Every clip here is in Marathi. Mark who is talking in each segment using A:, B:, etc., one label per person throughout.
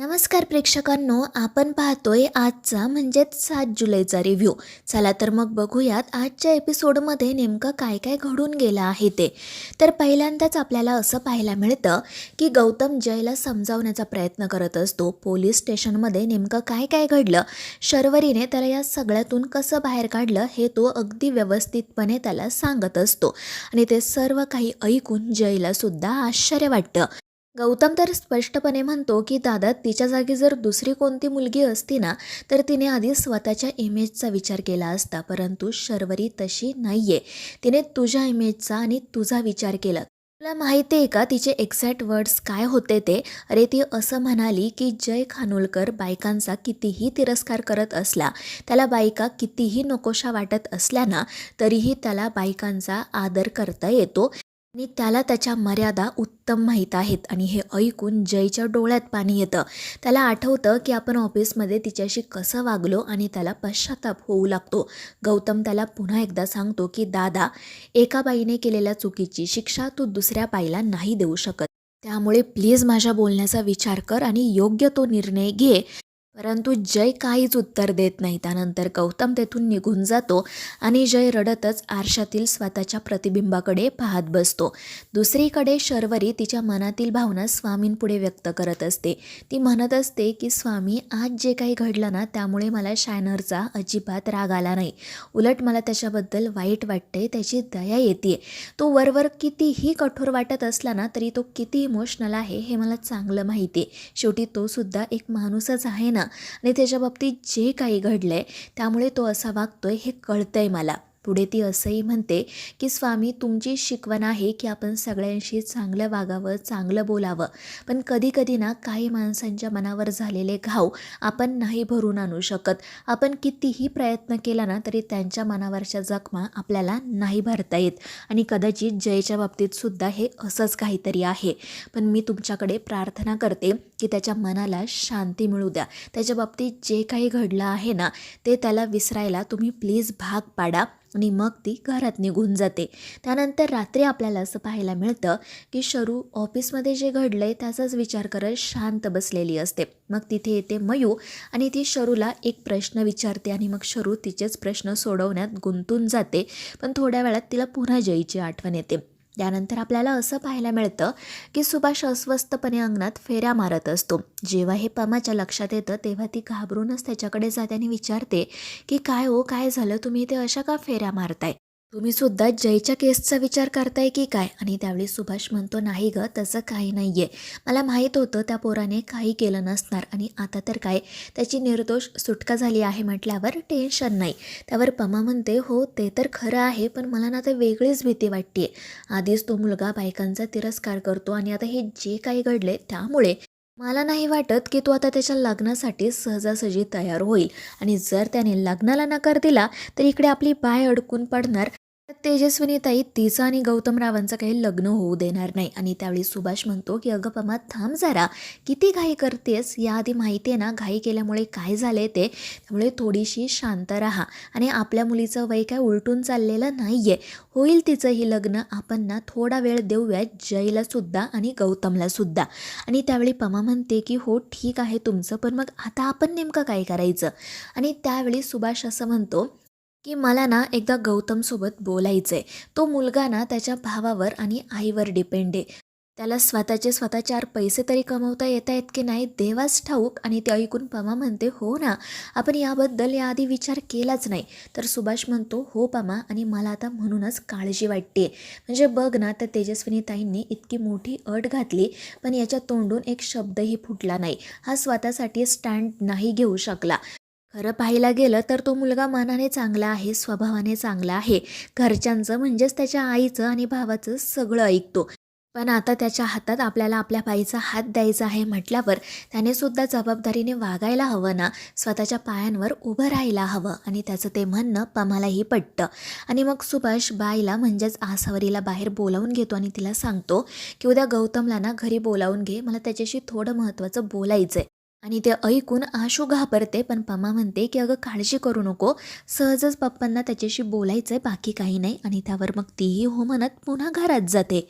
A: नमस्कार प्रेक्षकांनो, आपण पाहतोय आजचा म्हणजेच 7 जुलैचा रिव्ह्यू. चला तर मग बघूयात आजच्या एपिसोडमध्ये नेमकं काय काय घडून गेलं आहे ते. तर पहिल्यांदाच आपल्याला असं पाहायला मिळतं की गौतम जयला समजावण्याचा प्रयत्न करत असतो. पोलीस स्टेशनमध्ये नेमकं काय काय घडलं, शर्वरीने त्याला या सगळ्यातून कसं बाहेर काढलं हे तो अगदी व्यवस्थितपणे त्याला सांगत असतो. आणि ते सर्व काही ऐकून जयला सुद्धा आश्चर्य वाटतं. गौतम तर स्पष्टपणे म्हणतो की दादा, तिच्या जागी जर दुसरी कोणती मुलगी असती ना, तर तिने आधी स्वतःच्या इमेजचा विचार केला असता, परंतु शर्वरी तशी नाहीये. तिने तुझ्या इमेजचा आणि तुझा विचार केला. तुला माहिती आहे का तिचे एक्झॅक्ट वर्ड्स काय होते ते? अरे, ती असं म्हणाली की जय खानोलकर बायकांचा कितीही तिरस्कार करत असला, त्याला बायका कितीही नकोशा वाटत असल्या ना, तरीही त्याला बायकांचा आदर करता येतो आणि त्याला त्याच्या मर्यादा उत्तम माहीत आहेत. आणि हे ऐकून जयच्या डोळ्यात पाणी येतं. त्याला आठवतं की आपण ऑफिसमध्ये तिच्याशी कसं वागलो आणि त्याला पश्चाताप होऊ लागतो. गौतम त्याला पुन्हा एकदा सांगतो की दादा, एका बाईने केलेल्या चुकीची शिक्षा तू दुसऱ्या बाईला नाही देऊ शकत. त्यामुळे प्लीज माझ्या बोलण्याचा विचार कर आणि योग्य तो निर्णय घे. परंतु जय काहीच उत्तर देत नाही. त्यानंतर गौतम तेथून निघून जातो आणि जय रडतच आरशातील स्वतःच्या प्रतिबिंबाकडे पाहत बसतो. दुसरीकडे शर्वरी तिच्या मनातील भावना स्वामींपुढे व्यक्त करत असते. ती म्हणत असते की स्वामी, आज जे काही घडलं ना, त्यामुळे मला शायनरचा अजिबात राग आला नाही. उलट मला त्याच्याबद्दल वाईट वाटते, त्याची दया येते. तो वरवर कितीही कठोर वाटत असला ना, तरी तो किती इमोशनल आहे हे मला चांगलं माहिती आहे. शेवटी तो सुद्धा एक माणूसच आहे ना, आणि त्याच्या बाबतीत जे काही घडलंय त्यामुळे तो असा वागतोय हे कळतंय मला. पुढे ती असंही म्हणते की स्वामी, तुमची शिकवण आहे की आपण सगळ्यांशी चांगलं वागावं, चांगलं बोलावं. पण कधी कधी ना, काही माणसांच्या मनावर झालेले घाव आपण नाही भरून आणू शकत. आपण कितीही प्रयत्न केला ना, तरी त्यांच्या मनावरच्या जखमा आपल्याला नाही भरता येत. आणि कदाचित जयच्या बाबतीत सुद्धा हे असंच काहीतरी आहे. पण मी तुमच्याकडे प्रार्थना करते की त्याच्या मनाला शांती मिळू द्या. त्याच्या बाबतीत जे काही घडलं आहे ना, ते त्याला विसरायला तुम्ही प्लीज भाग पाडा. आणि मग ती घरात निघून जाते. त्यानंतर रात्री आपल्याला असं पाहायला मिळतं की शरू ऑफिसमध्ये जे घडलंय त्याचाच विचार करत शांत बसलेली असते. मग तिथे येते मयू आणि ती शरूला एक प्रश्न विचारते आणि मग शरू तिचेच प्रश्न सोडवण्यात गुंतून जाते. पण थोड्या वेळात तिला पुन्हा जयची आठवण येते. त्यानंतर आपल्याला असं पाहायला मिळतं की सुभाष अस्वस्थपणे अंगणात फेऱ्या मारत असतो. जेव्हा हे पमाच्या लक्षात येतं तेव्हा ती घाबरूनच त्याच्याकडे जाते आणि विचारते की काय हो, काय झालं, तुम्ही इथे अशा का फेऱ्या मारताय? तुम्ही सुद्धा जयच्या केसचा विचार करताय की काय? आणि त्यावेळी सुभाष म्हणतो, नाही ग, तसं काही नाही आहे. मला माहीत होतं त्या पोराने काही केलं नसणार आणि आता तर काय, त्याची निर्दोष सुटका झाली आहे म्हटल्यावर टेन्शन नाही. त्यावर पमा म्हणते, हो ते तर खरं आहे, पण मला ना आता वेगळीच भीती वाटते. आधीच तो मुलगा बायकांचा तिरस्कार करतो आणि आता हे जे काही घडले त्यामुळे मला नाही वाटत की तो आता त्याच्या लग्नासाठी सहजासहजी तयार होईल. आणि जर त्याने लग्नाला नकार दिला तर इकडे आपली बाय अडकून पडणार. तेजस्विनीताई तिचं आणि गौतम रावांचं काही लग्न होऊ देणार नाही. आणि त्यावेळी सुभाष म्हणतो की अगं पमा, थांब जरा, किती घाई करतेस? याआधी माहिती आहे ना घाई केल्यामुळे काय झाले ते. त्यामुळे थोडीशी शांत राहा. आणि आपल्या मुलीचं वय काय उलटून चाललेलं नाही आहे. होईल तिचंही लग्न. आपण ना थोडा वेळ देऊया जयला सुद्धा आणि गौतमला सुद्धा. आणि त्यावेळी पमा म्हणते की हो ठीक आहे तुमचं, पण मग आता आपण नेमकं काय करायचं? आणि त्यावेळी सुभाष असं म्हणतो की मला ना एकदा गौतमसोबत बोलायचं आहे. तो मुलगा ना त्याच्या भावावर आणि आईवर डिपेंड आहे. त्याला स्वतः 4 पैसे तरी कमवता येत आहेत की नाही देवाच ठाऊक. आणि ते ऐकून पमा म्हणते, हो ना, आपण याबद्दल याआधी विचार केलाच नाही. तर सुभाष म्हणतो, हो पमा, आणि मला आता म्हणूनच काळजी वाटते. म्हणजे बघ ना, तर तेजस्विनीताईंनी इतकी मोठी अट घातली, पण याच्या तोंडून एक शब्दही फुटला नाही. हा स्वतःसाठी स्टँड नाही घेऊ शकला. खरं पाहायला गेलं तर तो मुलगा मनाने चांगला आहे, स्वभावाने चांगला आहे. घरच्यांचं म्हणजेच त्याच्या आईचं आणि भावाचं सगळं ऐकतो. पण आता त्याच्या हातात आपल्याला आपल्या बाईचा हात द्यायचा आहे म्हटल्यावर त्याने सुद्धा जबाबदारीने वागायला हवं ना, स्वतःच्या पायांवर उभं राहायला हवं. आणि त्याचं ते म्हणणं पमालाही पटतं. आणि मग सुभाष बाईला म्हणजेच आसावरीला बाहेर बोलावून घेतो आणि तिला सांगतो की उद्या गौतमला ना घरी बोलावून घे, मला त्याच्याशी थोडं महत्त्वाचं बोलायचं आहे. आणि ते ऐकून आशू घाबरते, पण पमा म्हणते की अगं काळजी करू नको, सहजच पप्पांना त्याच्याशी बोलायचं आहे, बाकी काही नाही. आणि त्यावर मग तीही हो म्हणत पुन्हा घरात जाते.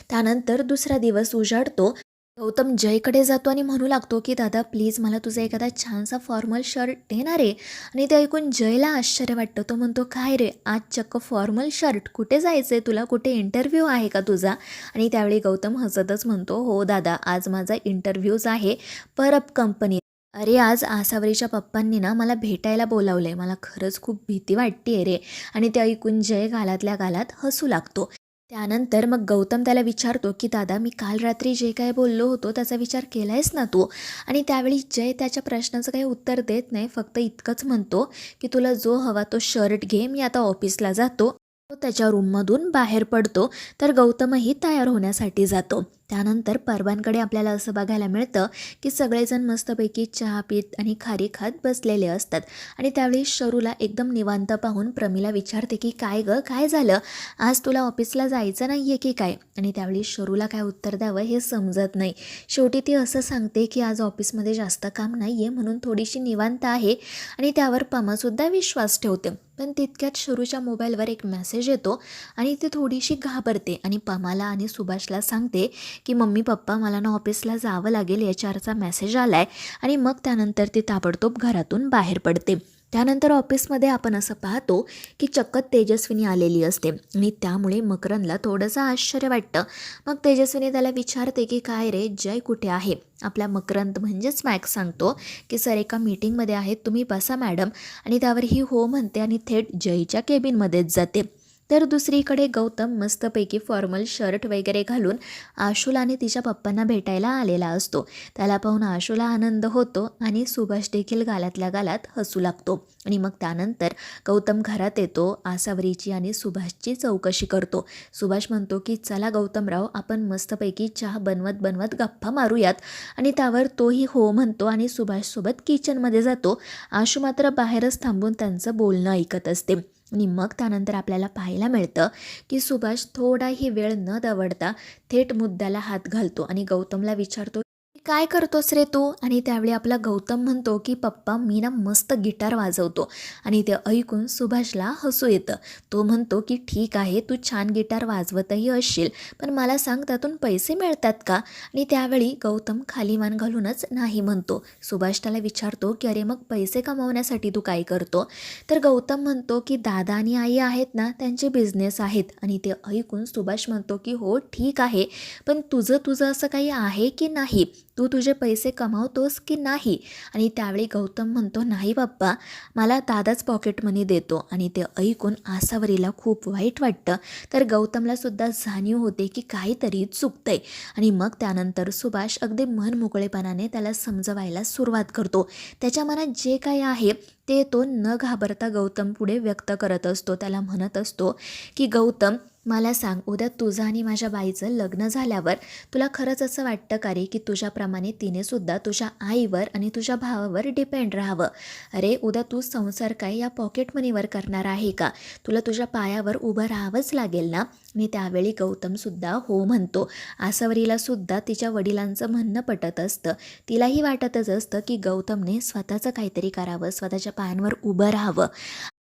A: त्यानंतर दुसरा दिवस उजाडतो गौतम जयकडे जातो आणि म्हणू लागतो की दादा प्लीज मला तुझा एखादा छानसा फॉर्मल शर्ट दे ना रे. आणि ते ऐकून जयला आश्चर्य वाटतं. तो म्हणतो काय रे आज चक्क फॉर्मल शर्ट, कुठे जायचं आहे तुला, कुठे इंटरव्ह्यू आहे का तुझा. आणि त्यावेळी गौतम हसतच म्हणतो हो दादा आज माझा इंटरव्ह्यूज आहे परब कंपनी. अरे आज आसावरीच्या पप्पांनी ना मला भेटायला बोलावलंय, मला खरंच खूप भीती वाटते रे. आणि ते ऐकून जय गालातल्या गालात हसू लागतो. त्यानंतर मग गौतम त्याला विचारतो की दादा मी काल रात्री जे काय बोललो होतो त्याचा विचार केलायस ना तू. आणि त्यावेळी जय त्याच्या प्रश्नाचं काही उत्तर देत नाही, फक्त इतकंच म्हणतो की तुला जो हवा तो शर्ट घे, मी आता ऑफिसला जातो. तो त्याच्या रूममधून बाहेर पडतो. तर गौतमही तयार होण्यासाठी जातो. त्यानंतर परबांकडे आपल्याला असं बघायला मिळतं की सगळेजण मस्तपैकी चहा पीत आणि खारी खात बसलेले असतात. आणि त्यावेळी शरूला एकदम निवांत पाहून प्रमिला विचारते की काय गं काय झालं, आज तुला ऑफिसला जायचं नाही आहे की काय. आणि त्यावेळी शरूला काय उत्तर द्यावं हे समजत नाही. शेवटी ती असं सांगते की आज ऑफिसमध्ये जास्त काम नाही आहे म्हणून थोडीशी निवांत आहे. आणि त्यावर पमासुद्धा विश्वास ठेवते. पण तितक्यात शरूच्या मोबाईलवर एक मेसेज येतो आणि ती थोडीशी घाबरते आणि पमाला आणि सुभाषला सांगते की मम्मी पप्पा मला ना ऑफिसला जावं लागेल, HR चा मेसेज आला आहे. आणि मग त्यानंतर ती ताबडतोब घरातून बाहेर पडते. त्यानंतर ऑफिसमध्ये आपण असं पाहतो की चक्क तेजस्विनी आलेली असते आणि त्यामुळे मकरंदला थोडंसं आश्चर्य वाटतं. मग तेजस्विनी त्याला विचारते की काय रे जय कुठे आहे. आपला मकरंद म्हणजेच मॅक्स सांगतो की सर एका मीटिंगमध्ये आहेत, तुम्ही बसा मॅडम. आणि त्यावर ही हो म्हणते आणि थेट जयच्या केबिनमध्येच जाते. तर दुसरीकडे गौतम मस्तपैकी फॉर्मल शर्ट वगैरे घालून आशूला आणि तिच्या पप्पांना भेटायला आलेला असतो. त्याला पाहून आशूला आनंद होतो आणि सुभाष देखील गालातल्या गालात हसू लागतो. आणि मग त्यानंतर गौतम घरात येतो. आसावरीची आणि सुभाषची चौकशी करतो. सुभाष म्हणतो की चला गौतमराव आपण मस्तपैकी चहा बनवत बनवत गप्पा मारूयात. आणि त्यावर तोही हो म्हणतो आणि सुभाषसोबत किचनमध्ये जातो. आशू मात्र बाहेरच थांबून त्यांचं बोलणं ऐकत असते. आणि मग त्यानंतर आपल्याला पाहायला मिळतं की सुभाष थोडाही वेळ न दवडता थेट मुद्द्याला हात घालतो आणि गौतमला विचारतो काय करतोस रे तू. आणि त्यावेळी आपला गौतम म्हणतो की पप्पा मी ना मस्त गिटार वाजवतो. आणि ते ऐकून सुभाषला हसू येतं. तो म्हणतो की ठीक आहे तू छान गिटार वाजवतही असशील, पण मला सांग त्यातून पैसे मिळतात का. आणि त्यावेळी गौतम खाली मान घालूनच नाही म्हणतो. सुभाष त्याला विचारतो की अरे मग पैसे कमावण्यासाठी तू काय करतो. तर गौतम म्हणतो की दादा आणि आई आहेत ना त्यांचे बिझनेस आहेत. आणि ते ऐकून सुभाष म्हणतो की हो ठीक आहे, पण तुझं तुझं असं काही आहे की नाही, तू तुझे पैसे कमावतोस की नाही. आणि त्यावेळी गौतम म्हणतो नाही पप्पा, मला दादाच पॉकेट मनी देतो. आणि ते ऐकून आसावरीला खूप वाईट वाटतं. तर गौतमला सुद्धा जाणीव होते की काहीतरी चुकतंय. आणि मग त्यानंतर सुभाष अगदी मनमोकळेपणाने त्याला समजवायला सुरुवात करतो. त्याच्या मनात जे काही आहे ते तो न घाबरता गौतम पुढे व्यक्त करत असतो. त्याला म्हणत असतो की गौतम मला सांग उद्या तुझं आणि माझ्या बाईचं लग्न झाल्यावर तुला खरंच असं वाटतं का रे की तुझ्याप्रमाणे तिने सुद्धा तुझ्या आईवर आणि तुझ्या भावावर डिपेंड राहावं. अरे उद्या तू संसार काय या पॉकेट मनीवर करणार आहे का, तुला तुझ्या पायावर उभं राहावंच लागेल ना. आणि त्यावेळी गौतमसुद्धा हो म्हणतो. आसावरीला सुद्धा तिच्या वडिलांचं म्हणणं पटत असतं. तिलाही वाटतच असतं की गौतमने स्वतःचं काहीतरी करावं, स्वतःच्या पायांवर उभं राहावं.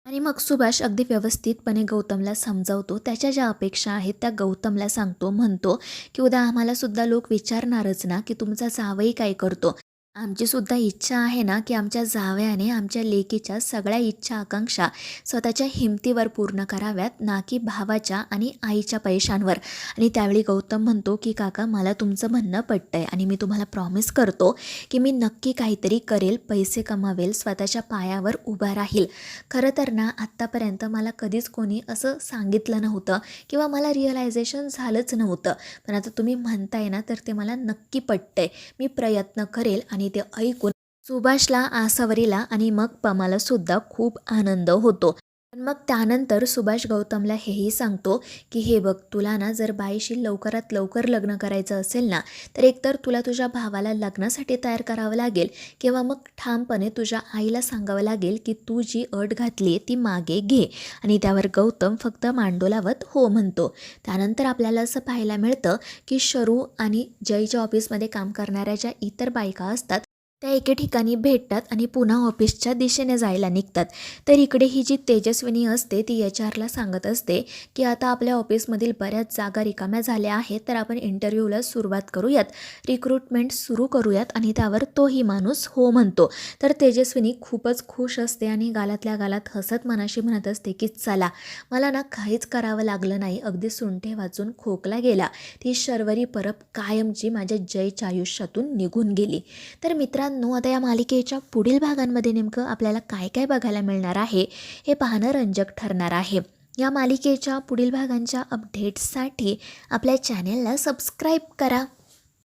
A: आणि मग सुभाष अगदी व्यवस्थितपणे गौतमला समजावतो. त्याच्या ज्या अपेक्षा आहेत त्या गौतमला सांगतो. म्हणतो की उद्या आम्हाला सुद्धा लोक विचारणारच ना की तुमचा जावई काय करतो. आमची सुद्धा इच्छा आहे ना की आमच्या जावयाने आमच्या लेकीच्या सगळ्या इच्छा आकांक्षा स्वतःच्या हिमतीवर पूर्ण कराव्यात, ना की भावाच्या आणि आईच्या पैशांवर. आणि त्यावेळी गौतम म्हणतो की काका मला तुमचं म्हणणं पटतंय आणि मी तुम्हाला प्रॉमिस करतो की मी नक्की काहीतरी करेल, पैसे कमावेल, स्वतःच्या पायावर उभा राहील. खरं तर ना आत्तापर्यंत मला कधीच कोणी असं सांगितलं नव्हतं किंवा मला रिअलायझेशन झालंच नव्हतं, पण आता तुम्ही म्हणताय ना तर ते मला नक्की पटतंय. मी प्रयत्न करेल. आणि ते ऐकून सुभाषला, आसावरीला आणि मग पमाला सुद्धा खूप आनंद होतो. पण मग त्यानंतर सुभाष गौतमला हेही सांगतो की हे बघ तुला ना जर बाईशी लवकरात लवकर लग्न करायचं असेल ना तर एकतर तुला तुझ्या भावाला लग्नासाठी तयार करावं लागेल किंवा मग ठामपणे तुझ्या आईला सांगावं लागेल की तू जी अट घातली ती मागे घे. आणि त्यावर गौतम फक्त मांडो लावत हो म्हणतो. त्यानंतर आपल्याला असं पाहायला मिळतं की शरू आणि जयच्या ऑफिसमध्ये काम करणाऱ्या ज्या इतर बायका असतात त्या एके ठिकाणी भेटतात आणि पुन्हा ऑफिसच्या दिशेने जायला निघतात. तर इकडे ही जी तेजस्विनी असते ती HR ला सांगत असते की आता आपल्या ऑफिसमधील बऱ्याच जागा रिकाम्या झाल्या आहेत, तर आपण इंटरव्ह्यूला सुरुवात करूयात, रिक्रुटमेंट सुरू करूयात. आणि त्यावर तोही माणूस हो म्हणतो. तर तेजस्विनी खूपच खुश असते आणि गालातल्या गालात हसत मनाशी म्हणत असते की चला, मला ना काहीच करावं लागलं नाही, अगदी सुंठे वाजून खोकला गेला, ती शर्वरी परब कायमची माझ्या जयच्या आयुष्यातून निघून गेली. तर मित्रांनो, आता या मालिकेच्या पुढील भागांमध्ये नेमकं आपल्याला काय काय बघायला मिळणार आहे हे पाहणं रंजक ठरणार आहे. या मालिकेच्या पुढील भागांच्या अपडेट्ससाठी आपल्या चॅनेलला सबस्क्राईब करा.